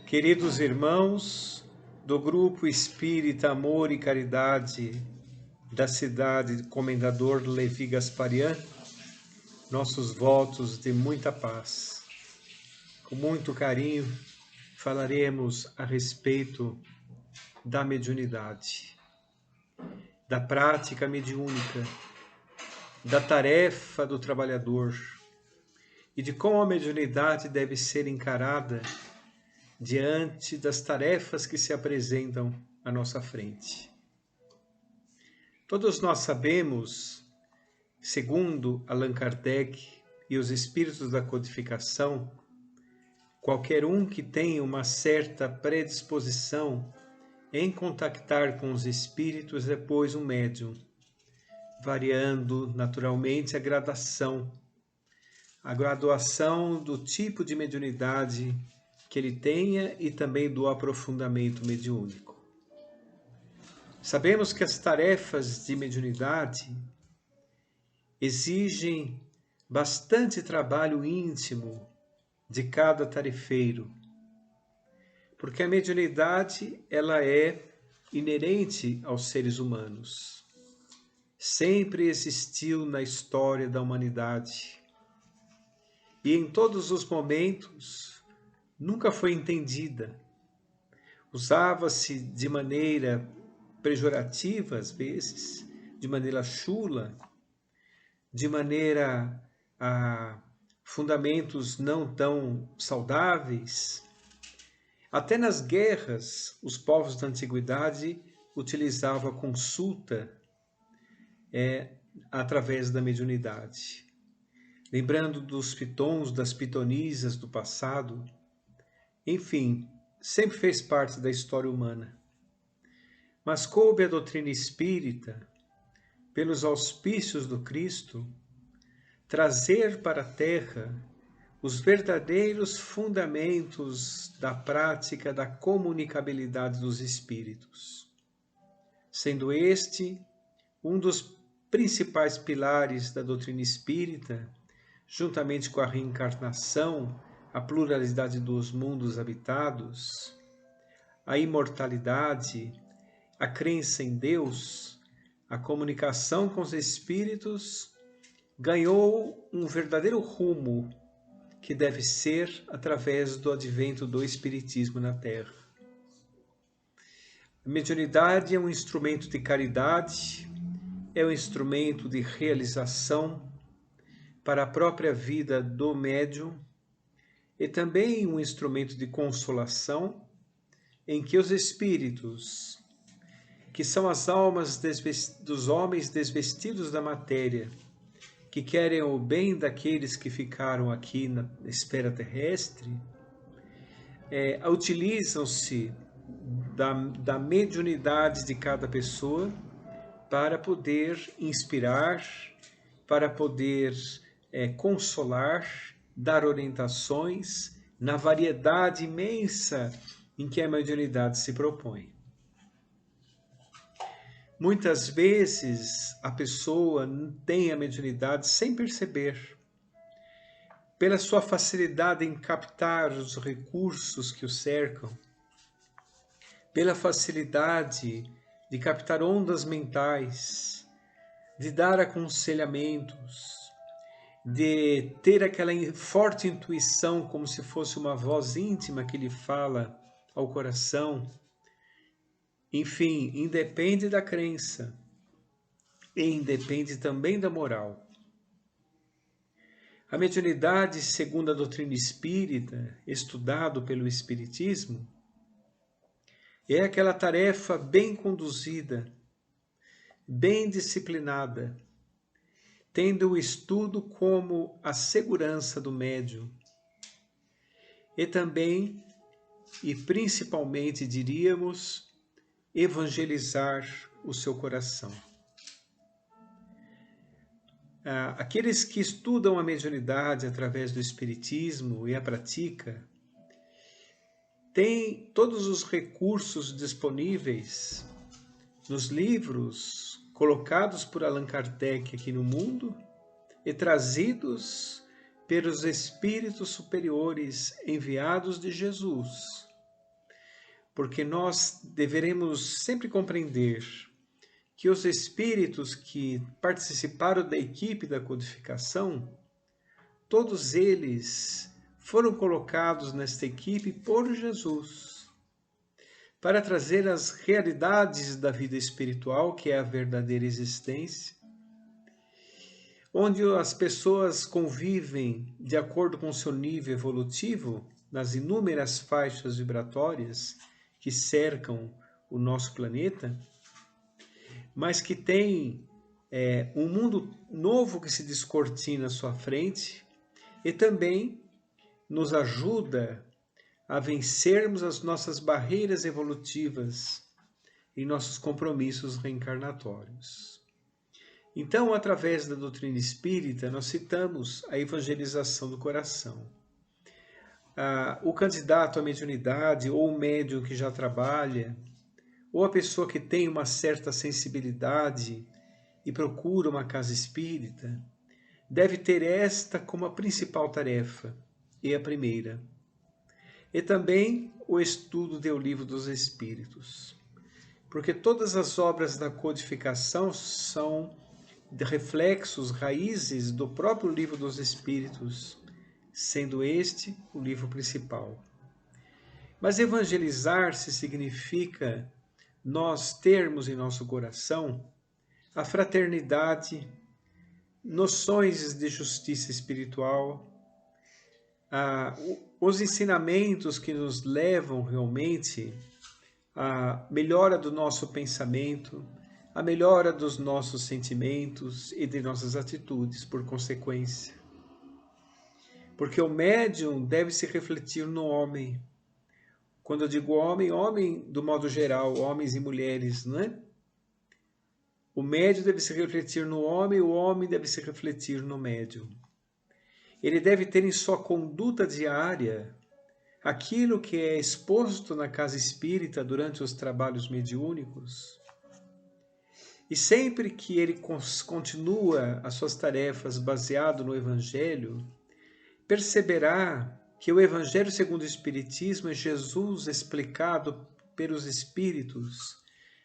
Queridos irmãos do Grupo Espírita Amor e Caridade da cidade de Comendador Levi Gasparian, nossos votos de muita paz. Com muito carinho, falaremos a respeito da mediunidade, da prática mediúnica, da tarefa do trabalhador e de como a mediunidade deve ser encarada diante das tarefas que se apresentam à nossa frente. Todos nós sabemos, segundo Allan Kardec e os espíritos da codificação, qualquer um que tenha uma certa predisposição em contactar com os espíritos é, pois, um médium, variando naturalmente a graduação do tipo de mediunidade que ele tenha e também do aprofundamento mediúnico. Sabemos que as tarefas de mediunidade exigem bastante trabalho íntimo de cada tarefeiro, porque a mediunidade ela é inerente aos seres humanos. Sempre existiu na história da humanidade e em todos os momentos nunca foi entendida. Usava-se de maneira pejorativa, às vezes, de maneira chula, de maneira a fundamentos não tão saudáveis. Até nas guerras, os povos da antiguidade utilizavam a consulta através da mediunidade. Lembrando dos pitons, das pitonisas do passado, enfim, sempre fez parte da história humana. Mas coube a doutrina espírita, pelos auspícios do Cristo, trazer para a Terra os verdadeiros fundamentos da prática da comunicabilidade dos espíritos, sendo este um dos principais pilares da doutrina espírita, juntamente com a reencarnação, a pluralidade dos mundos habitados, a imortalidade, a crença em Deus, a comunicação com os espíritos, ganhou um verdadeiro rumo que deve ser através do advento do Espiritismo na Terra. A mediunidade é um instrumento de caridade, é um instrumento de realização para a própria vida do médium e também um instrumento de consolação em que os espíritos, que são as almas dos homens desvestidos da matéria, que querem o bem daqueles que ficaram aqui na esfera terrestre, utilizam-se da mediunidade de cada pessoa para poder inspirar, para poder consolar, dar orientações na variedade imensa em que a mediunidade se propõe. Muitas vezes a pessoa tem a mediunidade sem perceber, pela sua facilidade em captar os recursos que o cercam, pela facilidade de captar ondas mentais, de dar aconselhamentos, de ter aquela forte intuição como se fosse uma voz íntima que lhe fala ao coração. Enfim, independe da crença e independe também da moral. A mediunidade, segundo a doutrina espírita, estudado pelo Espiritismo, é aquela tarefa bem conduzida, bem disciplinada, tendo o estudo como a segurança do médium e também, e principalmente, diríamos, evangelizar o seu coração. Aqueles que estudam a mediunidade através do Espiritismo e a pratica, têm todos os recursos disponíveis nos livros colocados por Allan Kardec aqui no mundo e trazidos pelos espíritos superiores enviados de Jesus, porque nós deveremos sempre compreender que os espíritos que participaram da equipe da codificação, todos eles foram colocados nesta equipe por Jesus, para trazer as realidades da vida espiritual, que é a verdadeira existência, onde as pessoas convivem de acordo com o seu nível evolutivo, nas inúmeras faixas vibratórias que cercam o nosso planeta, mas que tem um mundo novo que se descortina à sua frente e também nos ajuda a vencermos as nossas barreiras evolutivas em nossos compromissos reencarnatórios. Então, através da doutrina espírita, nós citamos a evangelização do coração. O candidato à mediunidade, ou o médium que já trabalha, ou a pessoa que tem uma certa sensibilidade e procura uma casa espírita, deve ter esta como a principal tarefa, e a primeira. E também o estudo do Livro dos Espíritos, porque todas as obras da codificação são reflexos, raízes do próprio Livro dos Espíritos, sendo este o livro principal. Mas evangelizar-se significa nós termos em nosso coração a fraternidade, noções de justiça espiritual, os ensinamentos que nos levam realmente à melhora do nosso pensamento, à melhora dos nossos sentimentos e de nossas atitudes, por consequência. Porque o médium deve se refletir no homem. Quando eu digo homem, homem do modo geral, homens e mulheres, não é? O médium deve se refletir no homem, o homem deve se refletir no médium. Ele deve ter em sua conduta diária aquilo que é exposto na casa espírita durante os trabalhos mediúnicos. E sempre que ele continua as suas tarefas baseado no Evangelho, perceberá que o Evangelho segundo o Espiritismo é Jesus explicado pelos Espíritos,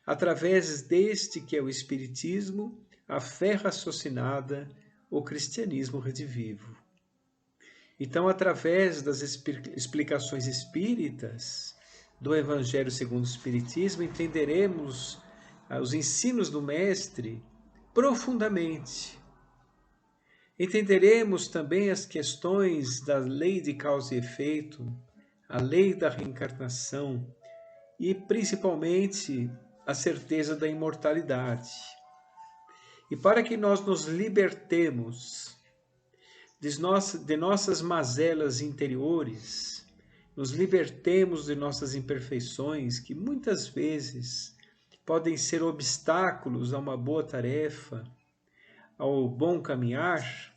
através deste que é o Espiritismo, a fé raciocinada, o cristianismo redivivo. Então, através das explicações espíritas do Evangelho segundo o Espiritismo, entenderemos os ensinos do Mestre profundamente. Entenderemos também as questões da lei de causa e efeito, a lei da reencarnação e, principalmente, a certeza da imortalidade. E para que nós nos libertemos de nossas mazelas interiores, nos libertemos de nossas imperfeições, que muitas vezes podem ser obstáculos a uma boa tarefa, ao bom caminhar,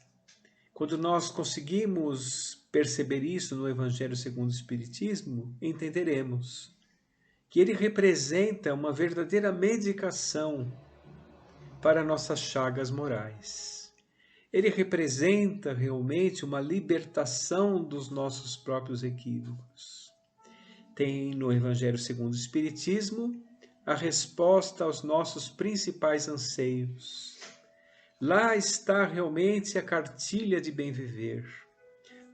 quando nós conseguimos perceber isso no Evangelho segundo o Espiritismo, entenderemos que ele representa uma verdadeira medicação para nossas chagas morais. Ele representa realmente uma libertação dos nossos próprios equívocos. Tem no Evangelho segundo o Espiritismo a resposta aos nossos principais anseios. Lá está realmente a cartilha de bem viver.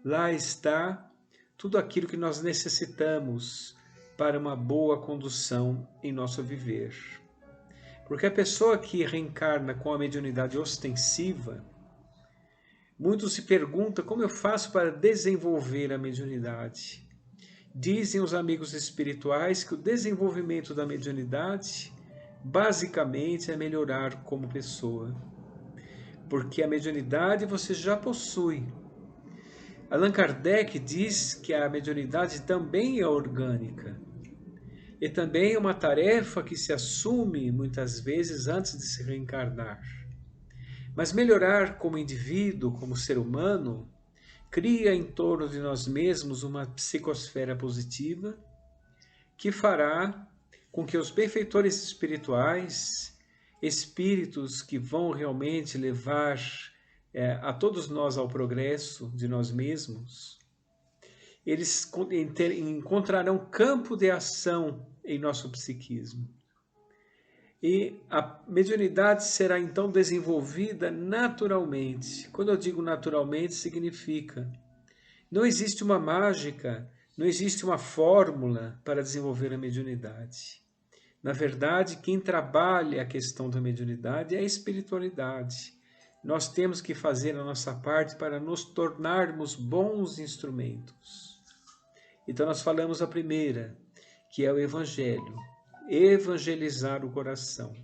Lá está tudo aquilo que nós necessitamos para uma boa condução em nosso viver. Porque a pessoa que reencarna com a mediunidade ostensiva, muitos se perguntam como eu faço para desenvolver a mediunidade. Dizem os amigos espirituais que o desenvolvimento da mediunidade basicamente é melhorar como pessoa. Porque a mediunidade você já possui. Allan Kardec diz que a mediunidade também é orgânica. E também é uma tarefa que se assume muitas vezes antes de se reencarnar. Mas melhorar como indivíduo, como ser humano, cria em torno de nós mesmos uma psicosfera positiva que fará com que os benfeitores espirituais, espíritos que vão realmente levar a todos nós ao progresso de nós mesmos, eles encontrarão campo de ação em nosso psiquismo. E a mediunidade será então desenvolvida naturalmente. Quando eu digo naturalmente, significa não existe uma mágica, não existe uma fórmula para desenvolver a mediunidade. Na verdade, quem trabalha a questão da mediunidade é a espiritualidade. Nós temos que fazer a nossa parte para nos tornarmos bons instrumentos. Então nós falamos a primeira, que é o Evangelho. Evangelizar o coração.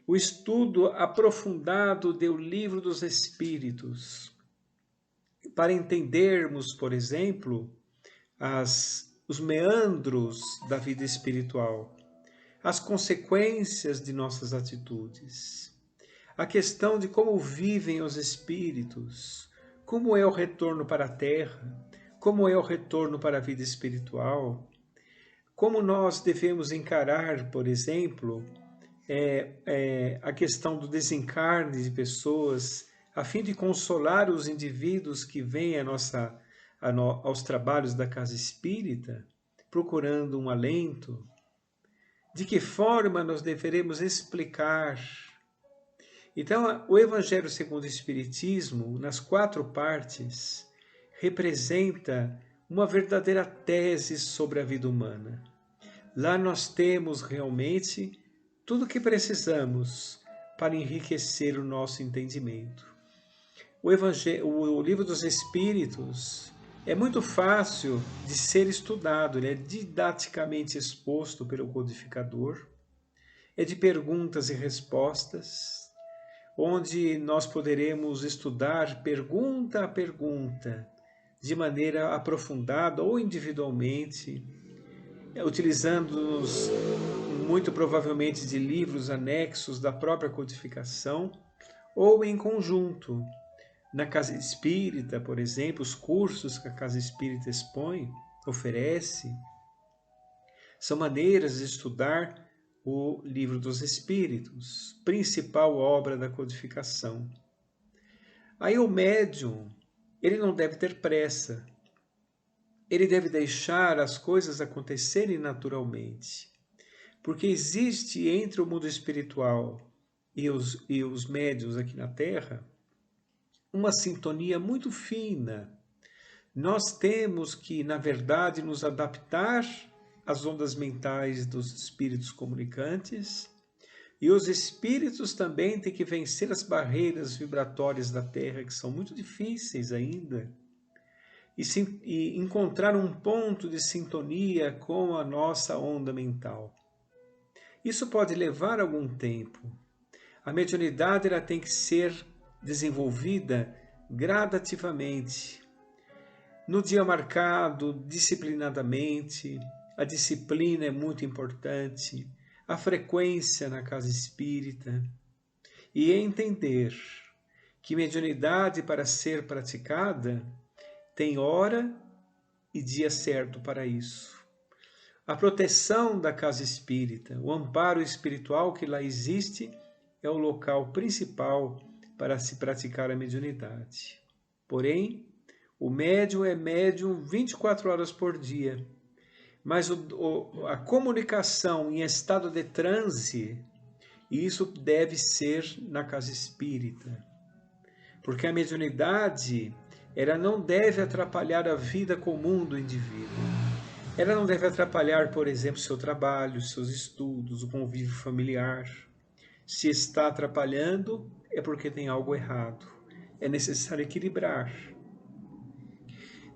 O estudo aprofundado do Livro dos Espíritos, para entendermos, por exemplo, os meandros da vida espiritual, as consequências de nossas atitudes, a questão de como vivem os espíritos, como é o retorno para a Terra, como é o retorno para a vida espiritual, como nós devemos encarar, por exemplo, a questão do desencarne de pessoas, a fim de consolar os indivíduos que vêm aos trabalhos da casa espírita, procurando um alento. De que forma nós deveremos explicar? Então, o Evangelho segundo o Espiritismo, nas 4 partes, representa uma verdadeira tese sobre a vida humana. Lá nós temos realmente tudo o que precisamos para enriquecer o nosso entendimento. O Livro dos Espíritos é muito fácil de ser estudado, ele é didaticamente exposto pelo codificador, é de perguntas e respostas, onde nós poderemos estudar pergunta a pergunta, de maneira aprofundada ou individualmente, utilizando-nos muito provavelmente de livros anexos da própria codificação, ou em conjunto. Na Casa Espírita, por exemplo, os cursos que a Casa Espírita oferece, são maneiras de estudar o Livro dos Espíritos, principal obra da codificação. Aí o médium, ele não deve ter pressa, ele deve deixar as coisas acontecerem naturalmente, porque existe entre o mundo espiritual e os médiuns aqui na Terra uma sintonia muito fina. Nós temos que, na verdade, nos adaptar às ondas mentais dos espíritos comunicantes, e os espíritos também têm que vencer as barreiras vibratórias da Terra, que são muito difíceis ainda, e encontrar um ponto de sintonia com a nossa onda mental. Isso pode levar algum tempo. A mediunidade ela tem que ser desenvolvida gradativamente. No dia marcado, disciplinadamente, a disciplina é muito importante, a frequência na casa espírita, e entender que mediunidade para ser praticada tem hora e dia certo para isso. A proteção da casa espírita, o amparo espiritual que lá existe, é o local principal para se praticar a mediunidade. Porém, o médium é médium 24 horas por dia, mas a comunicação em estado de transe, isso deve ser na casa espírita, porque a mediunidade ela não deve atrapalhar a vida comum do indivíduo. Ela não deve atrapalhar, por exemplo, seu trabalho, seus estudos, o convívio familiar. Se está atrapalhando, é porque tem algo errado. É necessário equilibrar.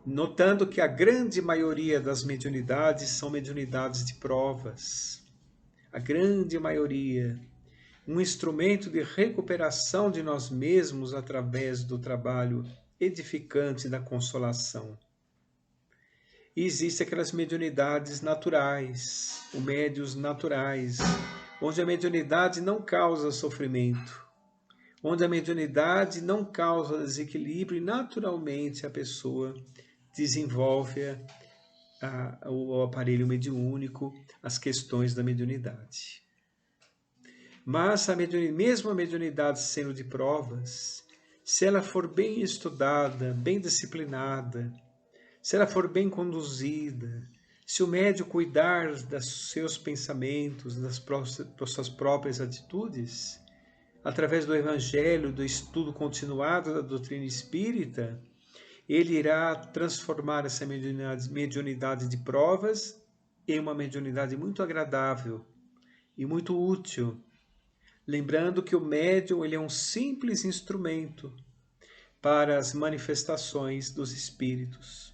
Notando que a grande maioria das mediunidades são mediunidades de provas. A grande maioria. Um instrumento de recuperação de nós mesmos através do trabalho edificante da consolação. E existem aquelas mediunidades naturais, os médiuns naturais, onde a mediunidade não causa sofrimento, onde a mediunidade não causa desequilíbrio e naturalmente a pessoa desenvolve o aparelho mediúnico, as questões da mediunidade. Mas mesmo a mediunidade sendo de provas, se ela for bem estudada, bem disciplinada, se ela for bem conduzida, Se o médium cuidar dos seus pensamentos, das suas próprias atitudes, através do Evangelho, do estudo continuado da doutrina espírita, ele irá transformar essa mediunidade de provas em uma mediunidade muito agradável e muito útil. Lembrando que o médium ele é um simples instrumento para as manifestações dos espíritos.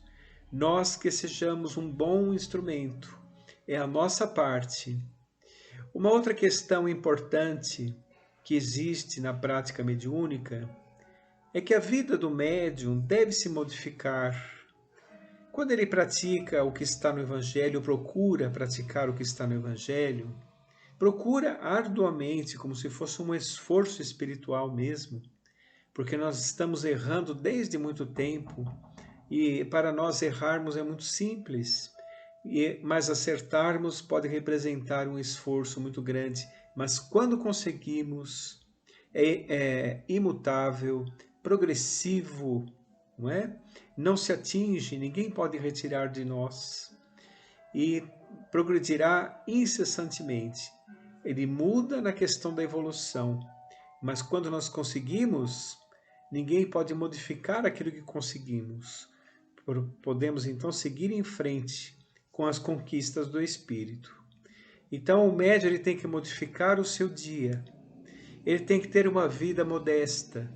Nós que sejamos um bom instrumento, é a nossa parte. Uma outra questão importante que existe na prática mediúnica é que a vida do médium deve se modificar. Quando ele pratica o que está no Evangelho, procura praticar o que está no Evangelho, procura arduamente, como se fosse um esforço espiritual mesmo, porque nós estamos errando desde muito tempo e para nós errarmos é muito simples, mas acertarmos pode representar um esforço muito grande. Mas quando conseguimos, é imutável, progressivo, não é? Não se atinge, ninguém pode retirar de nós e progredirá incessantemente. Ele muda na questão da evolução, mas quando nós conseguimos, ninguém pode modificar aquilo que conseguimos. Podemos então seguir em frente com as conquistas do espírito. Então o médium ele tem que modificar o seu dia. Ele tem que ter uma vida modesta.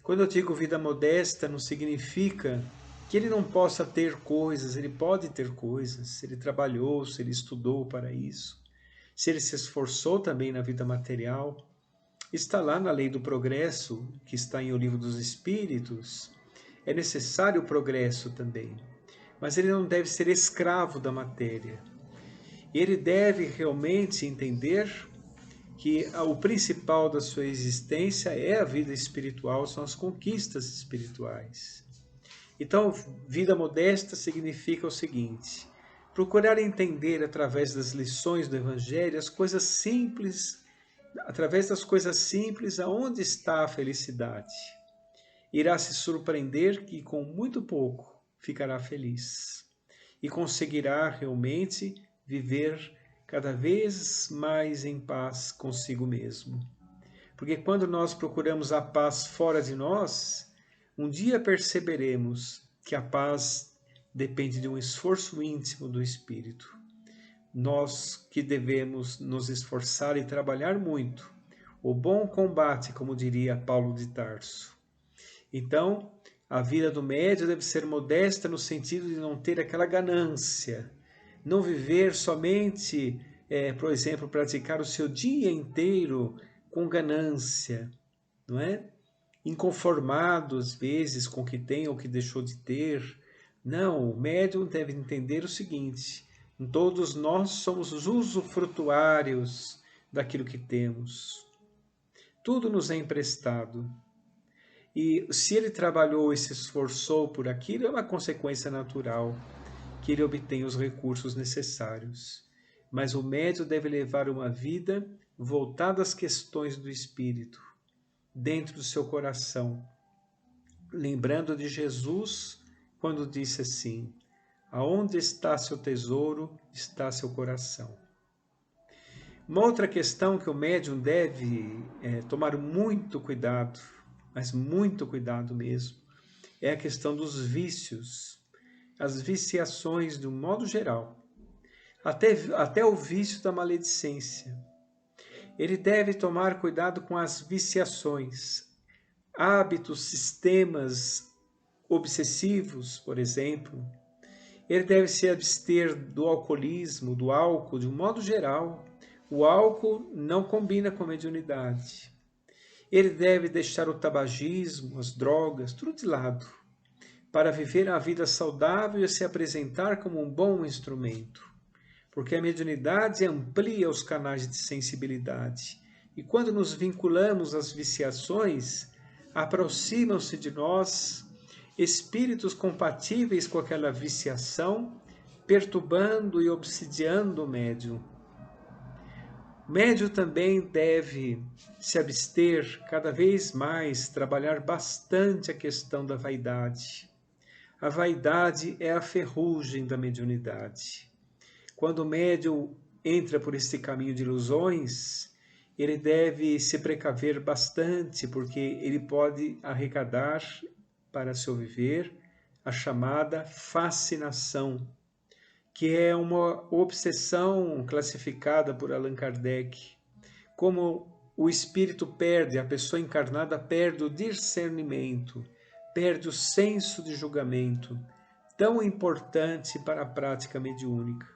Quando eu digo vida modesta, não significa que ele não possa ter coisas, ele pode ter coisas, se ele trabalhou, se ele estudou para isso, se ele se esforçou também na vida material. Está lá na lei do progresso, que está em O Livro dos Espíritos. É necessário o progresso também, mas ele não deve ser escravo da matéria. Ele deve realmente entender que o principal da sua existência é a vida espiritual, são as conquistas espirituais. Então, vida modesta significa o seguinte: procurar entender através das lições do Evangelho as coisas simples, através das coisas simples, aonde está a felicidade. Irá se surpreender que com muito pouco ficará feliz e conseguirá realmente viver cada vez mais em paz consigo mesmo. Porque quando nós procuramos a paz fora de nós, um dia perceberemos que a paz depende de um esforço íntimo do espírito. Nós que devemos nos esforçar e trabalhar muito, o bom combate, como diria Paulo de Tarso. Então, a vida do médium deve ser modesta no sentido de não ter aquela ganância, não viver somente, por exemplo, praticar o seu dia inteiro com ganância, não é? Inconformado às vezes com o que tem ou o que deixou de ter. Não, o médium deve entender o seguinte: todos nós somos os usufrutuários daquilo que temos. Tudo nos é emprestado. E se ele trabalhou e se esforçou por aquilo, é uma consequência natural que ele obtenha os recursos necessários. Mas o médium deve levar uma vida voltada às questões do espírito, dentro do seu coração, lembrando de Jesus quando disse assim: aonde está seu tesouro, está seu coração. Uma outra questão que o médium deve tomar muito cuidado, mas muito cuidado mesmo, é a questão dos vícios, as viciações de um modo geral, até o vício da maledicência. Ele deve tomar cuidado com as viciações, hábitos, sistemas obsessivos, por exemplo. Ele deve se abster do alcoolismo, do álcool, de um modo geral. O álcool não combina com a mediunidade. Ele deve deixar o tabagismo, as drogas, tudo de lado, para viver a vida saudável e se apresentar como um bom instrumento. Porque a mediunidade amplia os canais de sensibilidade. E quando nos vinculamos às viciações, aproximam-se de nós espíritos compatíveis com aquela viciação, perturbando e obsidiando o médium. O médium também deve se abster cada vez mais, trabalhar bastante a questão da vaidade. A vaidade é a ferrugem da mediunidade. Quando o médium entra por este caminho de ilusões, ele deve se precaver bastante, porque ele pode arrecadar para seu viver a chamada fascinação, que é uma obsessão classificada por Allan Kardec, como o espírito perde, a pessoa encarnada perde o discernimento, perde o senso de julgamento, tão importante para a prática mediúnica.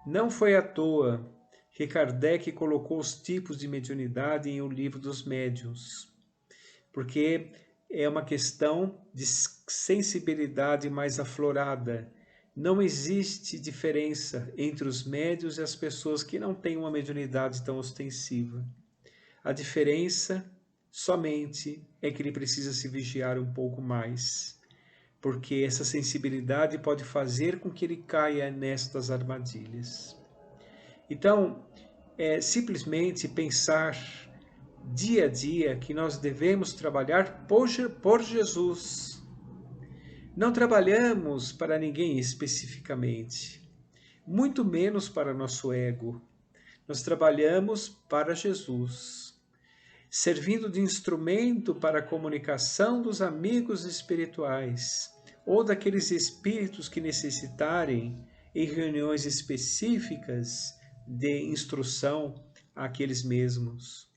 Não foi à toa que Kardec colocou os tipos de mediunidade em O Livro dos Médiuns, porque é uma questão de sensibilidade mais aflorada. Não existe diferença entre os médiuns e as pessoas que não têm uma mediunidade tão ostensiva. A diferença somente é que ele precisa se vigiar um pouco mais, porque essa sensibilidade pode fazer com que ele caia nestas armadilhas. Então, é simplesmente pensar dia a dia que nós devemos trabalhar por Jesus. Não trabalhamos para ninguém especificamente, muito menos para nosso ego. Nós trabalhamos para Jesus, servindo de instrumento para a comunicação dos amigos espirituais ou daqueles espíritos que necessitarem, em reuniões específicas, de instrução àqueles mesmos.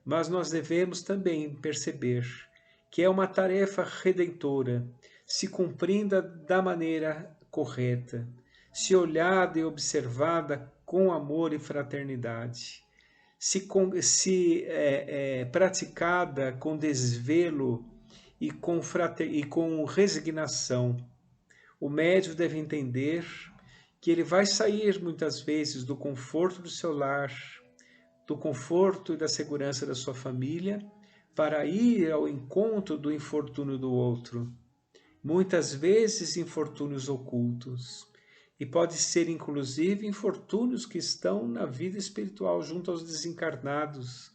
Mas nós devemos também perceber que é uma tarefa redentora, se cumprida da maneira correta, se olhada e observada com amor e fraternidade, se praticada com desvelo e com resignação. O médium deve entender que ele vai sair muitas vezes do conforto do seu lar, do conforto e da segurança da sua família, para ir ao encontro do infortúnio do outro. Muitas vezes infortúnios ocultos. E pode ser, inclusive, infortúnios que estão na vida espiritual junto aos desencarnados,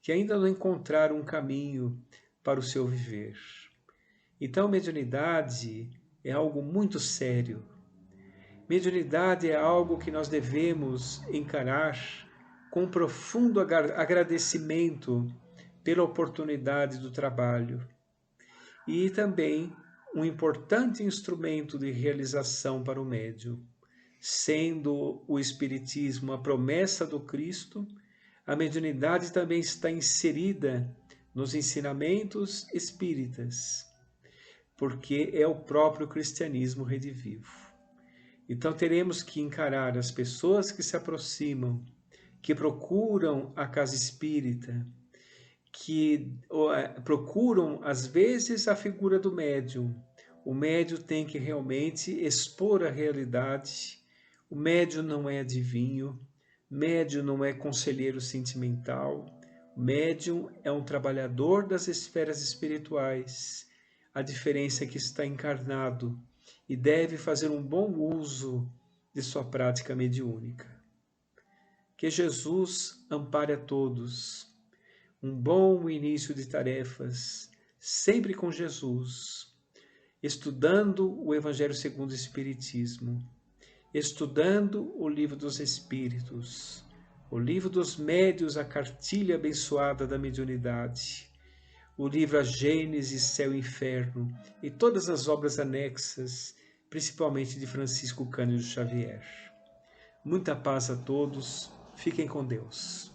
que ainda não encontraram um caminho para o seu viver. Então, mediunidade é algo muito sério. Mediunidade é algo que nós devemos encarar com profundo agradecimento pela oportunidade do trabalho e também um importante instrumento de realização para o médium. Sendo o Espiritismo a promessa do Cristo, a mediunidade também está inserida nos ensinamentos espíritas, porque é o próprio cristianismo redivivo. Então teremos que encarar as pessoas que se aproximam, que procuram a casa espírita, que procuram às vezes a figura do médium. O médium tem que realmente expor a realidade. O médium não é adivinho, médium não é conselheiro sentimental, o médium é um trabalhador das esferas espirituais. A diferença é que está encarnado e deve fazer um bom uso de sua prática mediúnica. Que Jesus ampare a todos. Um bom início de tarefas, sempre com Jesus, estudando o Evangelho segundo o Espiritismo, estudando o Livro dos Espíritos, o Livro dos Médiuns, a cartilha abençoada da mediunidade, o livro A Gênese, Céu e Inferno e todas as obras anexas, principalmente de Francisco Cândido Xavier. Muita paz a todos, fiquem com Deus.